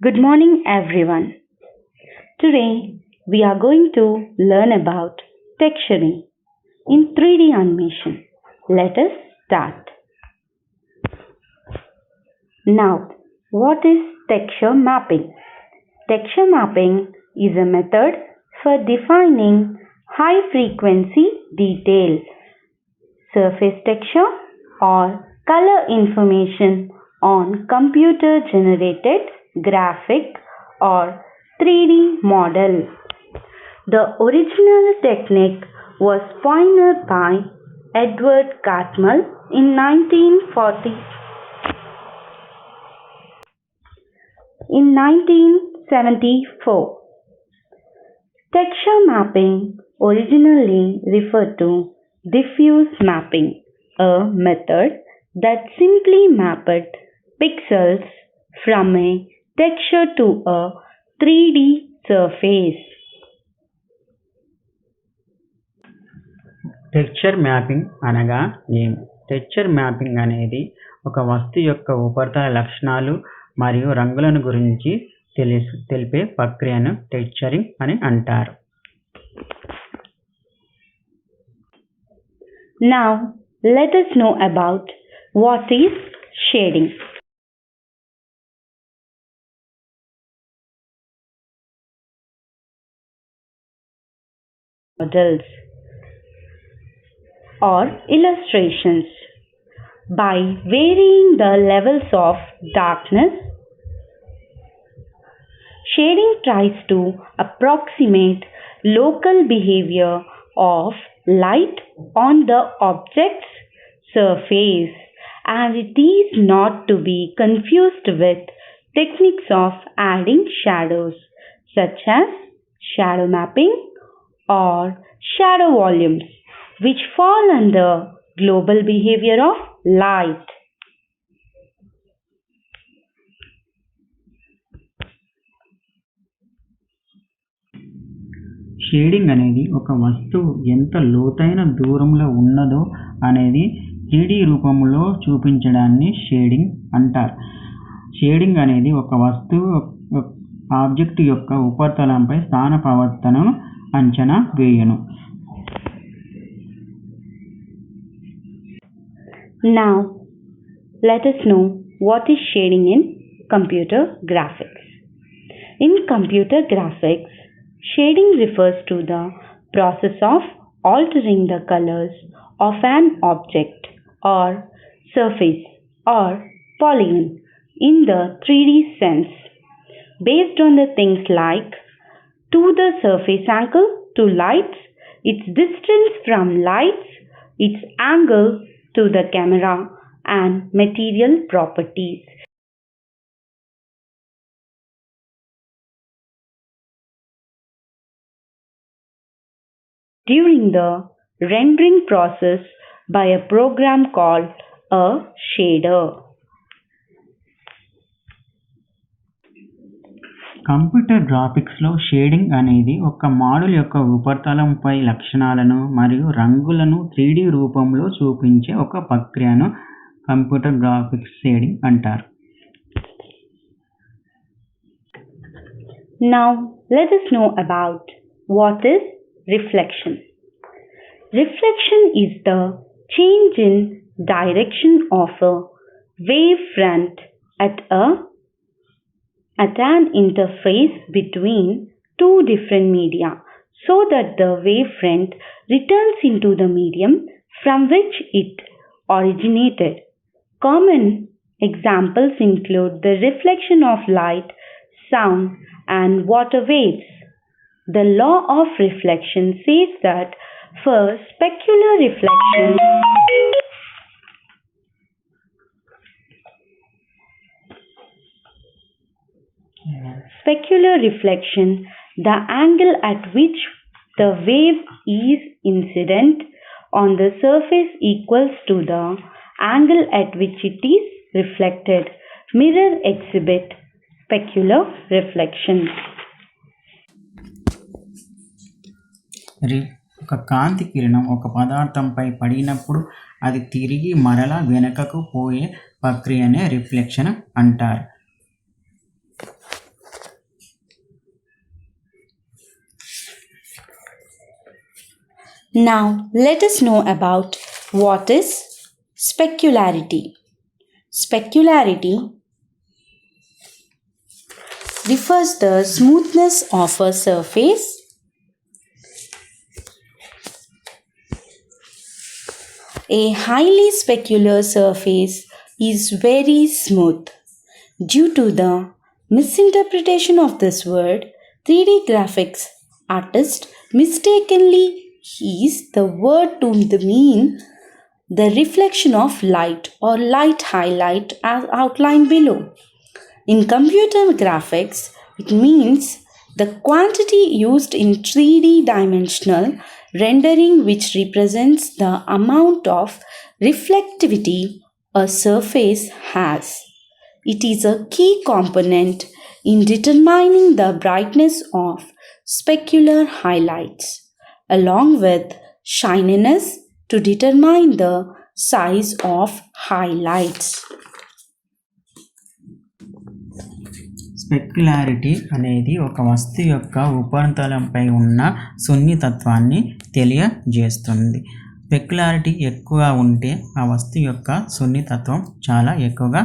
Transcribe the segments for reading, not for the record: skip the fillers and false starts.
Good morning, everyone. Today, we are going to learn about texturing in 3D animation. Let us start. Now, what is texture mapping? Texture mapping is a method for defining high-frequency details, surface texture, or color information on computer-generated graphic or 3D model. The original technique was pioneered by Edward Catmull in 1974. Texture mapping originally referred to diffuse mapping, a method that simply mapped pixels from a texture to a 3D surface. Texture mapping అనగా ఏమి? Texture mapping అనేది ఒక వస్తువు యొక్క ఉపరితల లక్షణాలు మరియు రంగులను గురించి తెలిపే ప్రక్రియను టెక్స్చరింగ్ అని అంటారు. Now, let us know about what is shading. Models or illustrations. By varying the levels of darkness, shading tries to approximate local behavior of light on the object's surface, and it is not to be confused with techniques of adding shadows such as shadow mapping or shadow volumes, which fall under global behavior of light. Shading అనేది ఒక వస్తువు ఎంత లోతైన దూరంలో ఉన్నదో అనేది 3D రూపంలో చూపించడాన్ని shading అంటారు. షేడింగ్ అనేది ఒక వస్తువు ఆబ్జెక్ట్ యొక్క ఉపరితలంపై స్థాన ప్రవర్తనను అంచనా వేయును. Now, let us know what is shading in computer graphics. In computer graphics, shading refers to the process of altering the colors of an object or surface or polygon in the 3D sense, based on the things like to the surface angle to lights, its distance from lights, its angle to the camera, and material properties. During the rendering process by a program called a shader. Computer గ్రాఫిక్స్లో shading అనేది ఒక model యొక్క ఉపరితలంపై లక్షణాలను మరియు రంగులను 3D రూపంలో చూపించే ఒక ప్రక్రియను కంప్యూటర్ గ్రాఫిక్స్ షేడింగ్ అంటారు. Now, let us know about what is reflection. Reflection is the change in direction of a wavefront at an interface between two different media, so that the wavefront returns into the medium from which it originated. Common examples include the reflection of light, sound, and water waves. The law of reflection says that for specular reflection, the angle at which the wave is incident on the surface equals to the angle at which it is reflected. Mirror exhibit specular reflection. ఒక కాంతి కిరణం ఒక పదార్థంపై పడినప్పుడు అది తిరిగి మరలా వెనుకకు పోయే ప్రక్రియనే రిఫ్లెక్షన్ అంటారు. Now let us know about what is specularity. Specularity refers the smoothness of a surface. A highly specular surface is very smooth. Due to the misinterpretation of this word, 3D graphics artist mistakenly used the word to mean the reflection of light or light highlight as outlined below. In computer graphics, it means the quantity used in 3D dimensional rendering, which represents the amount of reflectivity a surface has. It is a key component in determining the brightness of specular highlights, along with shininess to determine the size of highlights. స్పెక్యులారిటీ అనేది ఒక వస్తువు యొక్క ఉపరితలంపై ఉన్న సున్నితత్వాన్ని తెలియజేస్తుంది. స్పెక్యులారిటీ ఎక్కువగా ఉంటే ఆ వస్తువు యొక్క సున్నితత్వం చాలా ఎక్కువగా.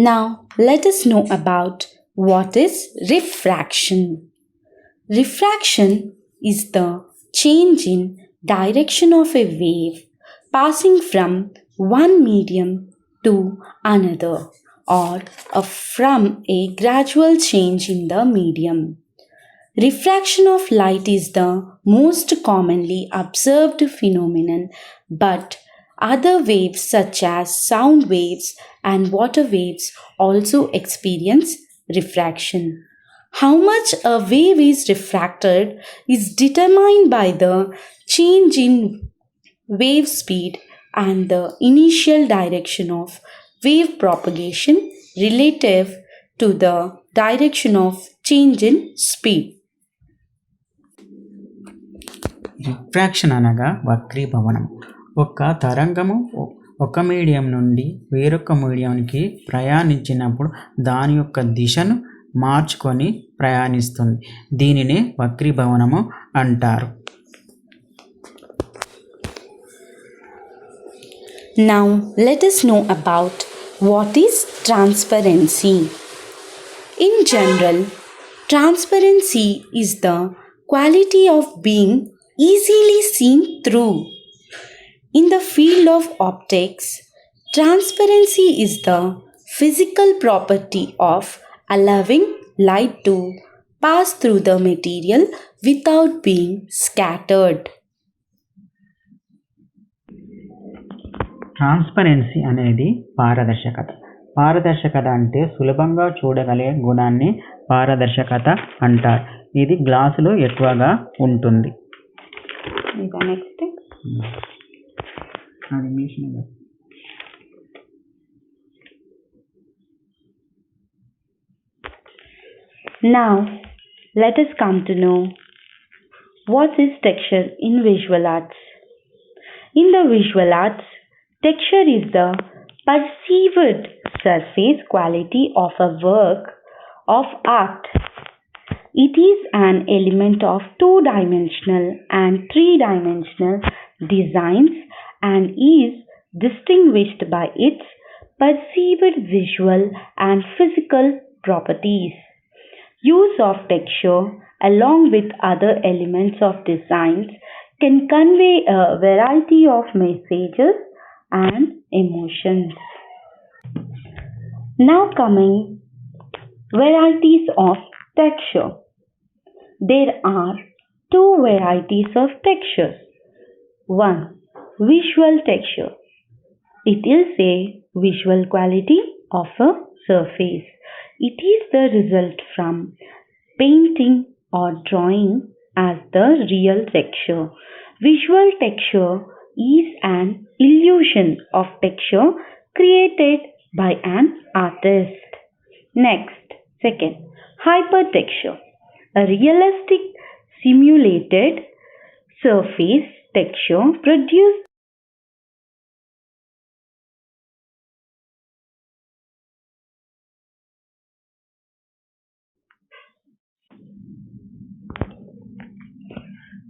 Now let us know about what is refraction. Refraction is the change in direction of a wave passing from one medium to another, or from a gradual change in the medium. Refraction of light is the most commonly observed phenomenon, but other waves such as sound waves and water waves also experience refraction. How much a wave is refracted is determined by the change in wave speed and the initial direction of wave propagation relative to the direction of change in speed. Refraction అనగా వక్రీభవనం. ఒక తరంగము ఒక medium నుండి వేరొక మీడియంకి ప్రయాణించినప్పుడు దాని యొక్క దిశను మార్చుకొని ప్రయాణిస్తుంది. దీనినే వక్రీభవనము అంటారు. Now let us know about what is transparency. In general, transparency is the quality of being easily seen through. In the field of optics, transparency is the physical property of allowing light to pass through the material without being scattered. Transparency అనేది పారదర్శకత. పారదర్శకత అంటే సులభంగా చూడగలిగే గుణాన్ని పారదర్శకత అంటారు. ఇది గ్లాసులో ఎక్కువగా ఉంటుంది. Now let us come to know what is texture in visual arts. In the visual arts, texture is the perceived surface quality of a work of art. It is an element of two-dimensional and three-dimensional designs and is distinguished by its perceived visual and physical properties. Use of texture along with other elements of designs can convey a variety of messages and emotions. Now coming varieties of texture. There are two varieties of textures. One, visual texture. It is a visual quality of a surface. It is the result from painting or drawing as the real texture. Visual texture is an illusion of texture created by an artist. Next, second, hypertexture. A realistic simulated surface texture produced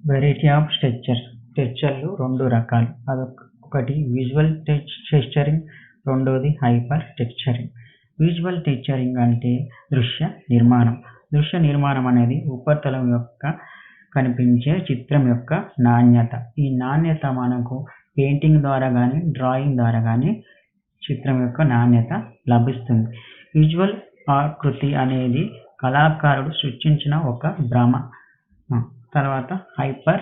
variety of టెక్స్చర్లు రెండు రకాలు. అదొకటి visual texturing, రెండోది hyper texturing. Visual texturing అంటే దృశ్య నిర్మాణం. దృశ్య నిర్మాణం అనేది ఉపరితలం యొక్క కనిపించే చిత్రం యొక్క నాణ్యత. ఈ నాణ్యత మనకు పెయింటింగ్ ద్వారా కానీ డ్రాయింగ్ ద్వారా కానీ చిత్రం యొక్క నాణ్యత లభిస్తుంది. విజువల్ ఆకృతి అనేది కళాకారుడు సృష్టించిన ఒక భ్రమ. తర్వాత హైపర్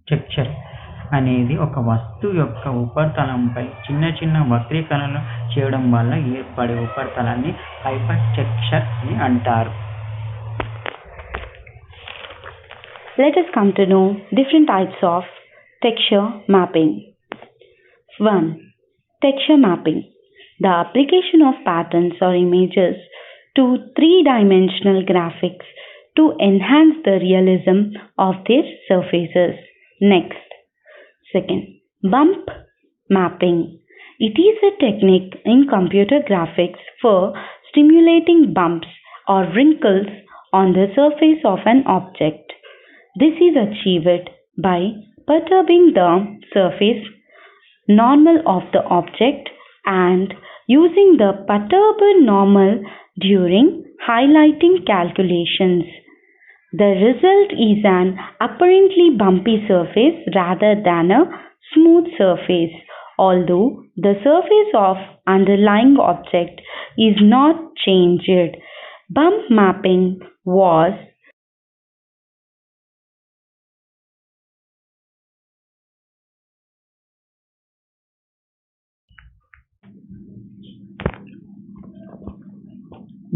టెక్స్చర్ అనేది ఒక వస్తువు యొక్క ఉపరితలంపై చిన్న చిన్న వక్రీకరణలు చేయడం వల్ల ఏర్పడే ఉపరితలాన్ని హైపర్ టెక్స్చర్ అని అంటారు. Let us come to know different types of texture mapping. 1. Texture mapping. The application of patterns or images to three-dimensional graphics to enhance the realism of their surfaces. Next. 2. Bump mapping. It is a technique in computer graphics for stimulating bumps or wrinkles on the surface of an object. This is achieved by perturbing the surface normal of the object and using the perturbed normal during highlighting calculations. The result is an apparently bumpy surface rather than a smooth surface, although the surface of underlying object is not changed. Bump mapping was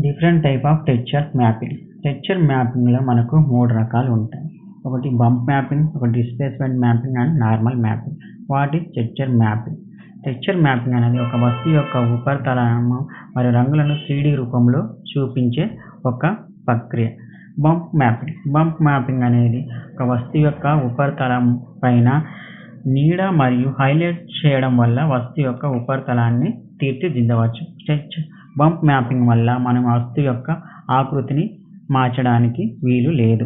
different type of texture mapping. Texture మ్యాపింగ్లో మనకు 3 రకాలు ఉంటాయి. ఒకటి bump mapping, ఒకటి displacement mapping and normal mapping. వాటి texture mapping. Texture mapping అనేది ఒక వస్తువు యొక్క ఉపరితలము మరియు రంగులను 3D రూపంలో చూపించే ఒక ప్రక్రియ. బంప్ మ్యాపింగ్ అనేది ఒక వస్తువు యొక్క ఉపరితలం పైన నీడ మరియు హైలైట్ చేయడం వల్ల వస్తువు యొక్క ఉపరితలాన్ని తీర్చిదిద్దవచ్చు. బంప్ మ్యాపింగ్ వల్ల మనం వస్తువు యొక్క ఆకృతిని మార్చడానికి వీలు లేదు.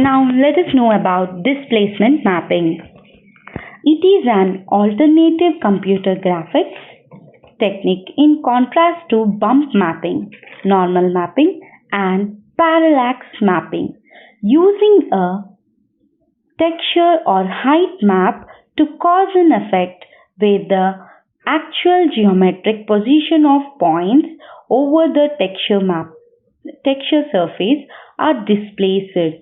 Now let us know about displacement mapping. It is an alternative computer graphics technique in contrast to bump mapping, normal mapping and parallax mapping. Using a texture or height map to cause an effect where the actual geometric position of points over the texture surface are displaced,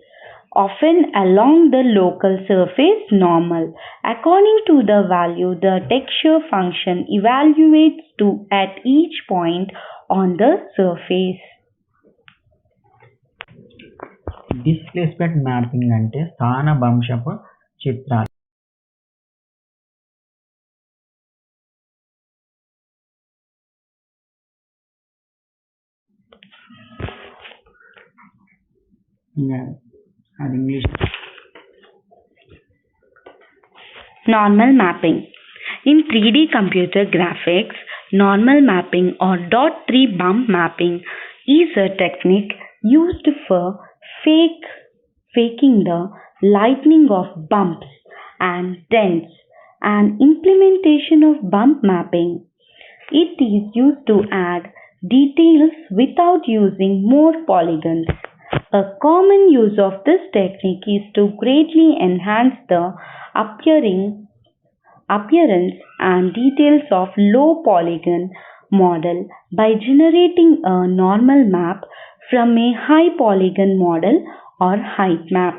often along the local surface normal, according to the value the texture function evaluates to at each point on the surface. Displacement mapping అంటే స్థానభ్రంశపు చిత్రాలు. అది English. Normal mapping. In 3D computer graphics, normal mapping or dot 3 bump mapping is a technique used for faking the lightning of bumps and dents. An implementation of bump mapping. It is used to add details without using more polygons. A common use of this technique is to greatly enhance the appearance and details of low polygon model by generating a normal map from a high polygon model or height map.